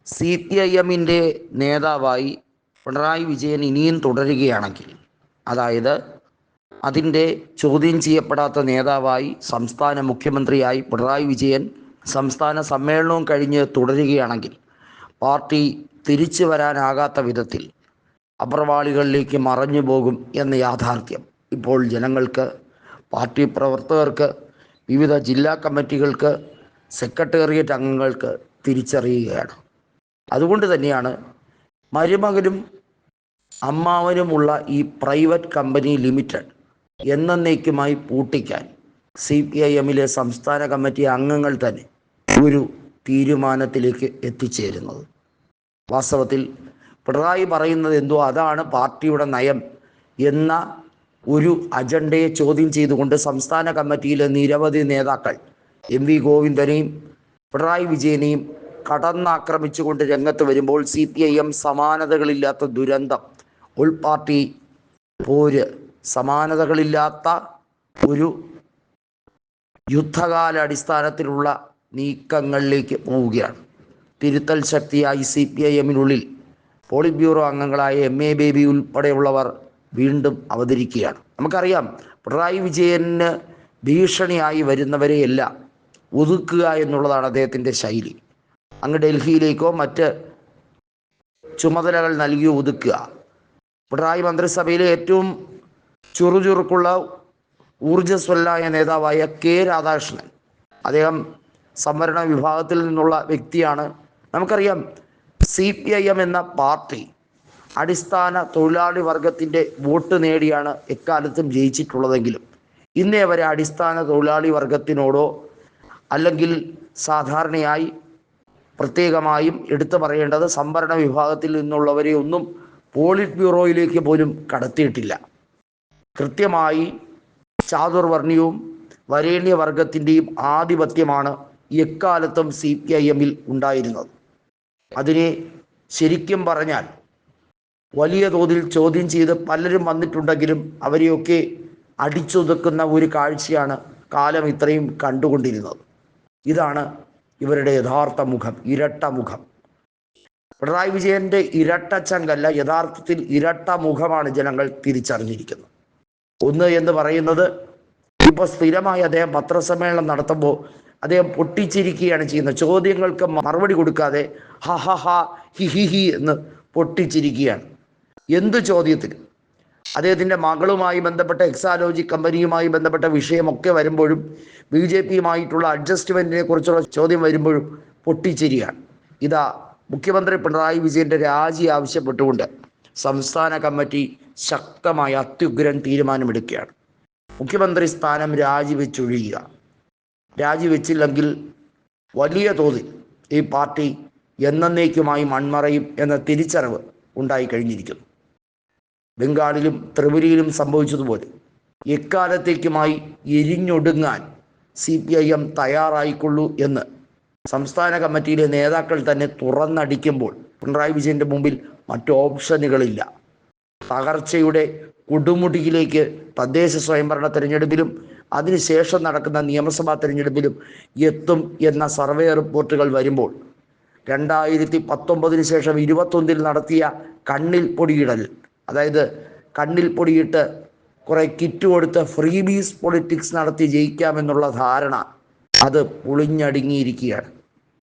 CPIM-ൻ്റെ നേതാവായി പിണറായി വിജയൻ ഇനിയും തുടരുകയാണെങ്കിൽ, അതായത് അതിൻ്റെ ചോദ്യം ചെയ്യപ്പെടാത്ത നേതാവായി സംസ്ഥാന മുഖ്യമന്ത്രിയായി പിണറായി വിജയൻ സംസ്ഥാന സമ്മേളനവും കഴിഞ്ഞ് തുടരുകയാണെങ്കിൽ, പാർട്ടി തിരിച്ചു വരാനാകാത്ത വിധത്തിൽ അപ്രവാളികളിലേക്ക് മറഞ്ഞു പോകും എന്ന യാഥാർത്ഥ്യം ഇപ്പോൾ ജനങ്ങൾക്ക്, പാർട്ടി പ്രവർത്തകർക്ക്, വിവിധ ജില്ലാ കമ്മിറ്റികൾക്ക്, സെക്രട്ടേറിയറ്റ് അംഗങ്ങൾക്ക് തിരിച്ചറിയുകയാണ്. അതുകൊണ്ട് തന്നെയാണ് മരുമകനും അമ്മാവനുമുള്ള ഈ പ്രൈവറ്റ് കമ്പനി ലിമിറ്റഡ് എന്നേക്കുമായി പൂട്ടിക്കാൻ CPIM-ലെ സംസ്ഥാന കമ്മിറ്റി അംഗങ്ങൾ തന്നെ ഒരു തീരുമാനത്തിലേക്ക് എത്തിച്ചേരുന്നത്. വാസ്തവത്തിൽ പിണറായി പറയുന്നത് എന്തോ അതാണ് പാർട്ടിയുടെ നയം എന്ന ഒരു അജണ്ടയെ ചോദ്യം ചെയ്തുകൊണ്ട് സംസ്ഥാന കമ്മിറ്റിയിലെ നിരവധി നേതാക്കൾ MV ഗോവിന്ദനെയും പിണറായി വിജയനെയും കടന്നാക്രമിച്ചുകൊണ്ട് രംഗത്ത് വരുമ്പോൾ CPIM സമാനതകളില്ലാത്ത ദുരന്തം, ഉൾപാർട്ടി പോര്, സമാനതകളില്ലാത്ത ഒരു യുദ്ധകാല അടിസ്ഥാനത്തിലുള്ള നീക്കങ്ങളിലേക്ക് പോവുകയാണ്. തിരുത്തൽ ശക്തിയായി CPIM-നുള്ളിൽ പോളിറ്റ് ബ്യൂറോ അംഗങ്ങളായ MA ബേബി ഉൾപ്പെടെയുള്ളവർ വീണ്ടും അവതരിക്കുകയാണ്. നമുക്കറിയാം, പിണറായി വിജയന് ഭീഷണിയായി വരുന്നവരെയെല്ലാം ഒതുക്കുക എന്നുള്ളതാണ് അദ്ദേഹത്തിൻ്റെ ശൈലി. അങ്ങ് ഡൽഹിയിലേക്കോ മറ്റ് ചുമതലകൾ നൽകി ഒതുക്കുക. പിണറായി മന്ത്രിസഭയിലെ ഏറ്റവും ചുറുചുറുക്കുള്ള ഊർജ്ജസ്വലനായ നേതാവായ K രാധാകൃഷ്ണൻ, അദ്ദേഹം സംവരണ വിഭാഗത്തിൽ നിന്നുള്ള വ്യക്തിയാണ്. നമുക്കറിയാം, CPIM എന്ന പാർട്ടി അടിസ്ഥാന തൊഴിലാളി വർഗത്തിൻ്റെ വോട്ട് നേടിയാണ് എക്കാലത്തും ജയിച്ചിട്ടുള്ളതെങ്കിലും ഇന്നേ വരെ അടിസ്ഥാന തൊഴിലാളി വർഗത്തിനോടോ അല്ലെങ്കിൽ സാധാരണയായി പ്രത്യേകമായും എടുത്തു പറയേണ്ടത് സംവരണ വിഭാഗത്തിൽ നിന്നുള്ളവരെ ഒന്നും പോളിറ്റ് ബ്യൂറോയിലേക്ക് പോലും കടത്തിയിട്ടില്ല. കൃത്യമായി ചാതുർവർണ്ണയവും വരേണ്യവർഗത്തിൻ്റെയും ആധിപത്യമാണ് എക്കാലത്തും CPIM-ൽ ഉണ്ടായിരുന്നത്. അതിനെ ശരിക്കും പറഞ്ഞാൽ വലിയ തോതിൽ ചോദ്യം ചെയ്ത് പലരും വന്നിട്ടുണ്ടെങ്കിലും അവരെയൊക്കെ അടിച്ചൊതുക്കുന്ന ഒരു കാഴ്ചയാണ് കാലം ഇത്രയും കണ്ടുകൊണ്ടിരുന്നത്. ഇതാണ് ഇവരുടെ യഥാർത്ഥ മുഖം, ഇരട്ട മുഖം. പിണറായി വിജയൻ്റെ ഇരട്ടച്ചങ്കല്ല, യഥാർത്ഥത്തിൽ ഇരട്ട മുഖമാണ് ജനങ്ങൾ തിരിച്ചറിഞ്ഞിരിക്കുന്നത്. ഒന്ന് എന്ന് പറയുന്നത്, ഇപ്പോൾ സ്ഥിരമായി അദ്ദേഹം പത്രസമ്മേളനം നടത്തുമ്പോൾ അദ്ദേഹം പൊട്ടിച്ചിരിക്കുകയാണ് ചെയ്യുന്നത്. ചോദ്യങ്ങൾക്ക് മറുപടി കൊടുക്കാതെ ഹ ഹ ഹ ഹി ഹി ഹി എന്ന് പൊട്ടിച്ചിരിക്കുകയാണ്. എന്ത് ചോദ്യത്തിന്? അദ്ദേഹത്തിൻ്റെ മകളുമായി ബന്ധപ്പെട്ട എക്സാലോജി കമ്പനിയുമായി ബന്ധപ്പെട്ട വിഷയമൊക്കെ വരുമ്പോഴും BJP-യുമായിട്ടുള്ള അഡ്ജസ്റ്റ്മെൻറ്റിനെ കുറിച്ചുള്ള ചോദ്യം വരുമ്പോഴും പൊട്ടിച്ചിരിയാണ്. ഇതാ മുഖ്യമന്ത്രി പിണറായി വിജയൻ്റെ രാജി ആവശ്യപ്പെട്ടുകൊണ്ട് സംസ്ഥാന കമ്മിറ്റി ശക്തമായ അത്യുഗ്രൻ തീരുമാനമെടുക്കുകയാണ്. മുഖ്യമന്ത്രി സ്ഥാനം രാജിവെച്ചൊഴിയുക. രാജിവെച്ചില്ലെങ്കിൽ വലിയ തോതിൽ ഈ പാർട്ടി എന്നേക്കുമായി മൺമറയും എന്ന തിരിച്ചറിവ് ഉണ്ടായിക്കഴിഞ്ഞിരിക്കുന്നു. ബംഗാളിലും ത്രിപുരയിലും സംഭവിച്ചതുപോലെ എക്കാലത്തേക്കുമായി എരിഞ്ഞൊടുങ്ങാൻ CPIM തയ്യാറായിക്കൊള്ളൂ എന്ന് സംസ്ഥാന കമ്മിറ്റിയിലെ നേതാക്കൾ തന്നെ തുറന്നടിക്കുമ്പോൾ പിണറായി വിജയൻ്റെ മുമ്പിൽ മറ്റു ഓപ്ഷനുകളില്ല. തകർച്ചയുടെ കൊടുമുടിയിലേക്ക് തദ്ദേശ സ്വയംഭരണ തെരഞ്ഞെടുപ്പിലും അതിനുശേഷം നടക്കുന്ന നിയമസഭാ തെരഞ്ഞെടുപ്പിലും എത്തും എന്ന സർവേ റിപ്പോർട്ടുകൾ വരുമ്പോൾ 2019 ശേഷം 2021 നടത്തിയ കണ്ണിൽ പൊടിയിടൽ, അതായത് കണ്ണിൽ പൊടിയിട്ട് കുറേ കിറ്റ് കൊടുത്ത് ഫ്രീബീസ് പൊളിറ്റിക്സ് നടത്തി ജയിക്കാമെന്നുള്ള ധാരണ അത് പൊളിഞ്ഞടുങ്ങിയിരിക്കുകയാണ്.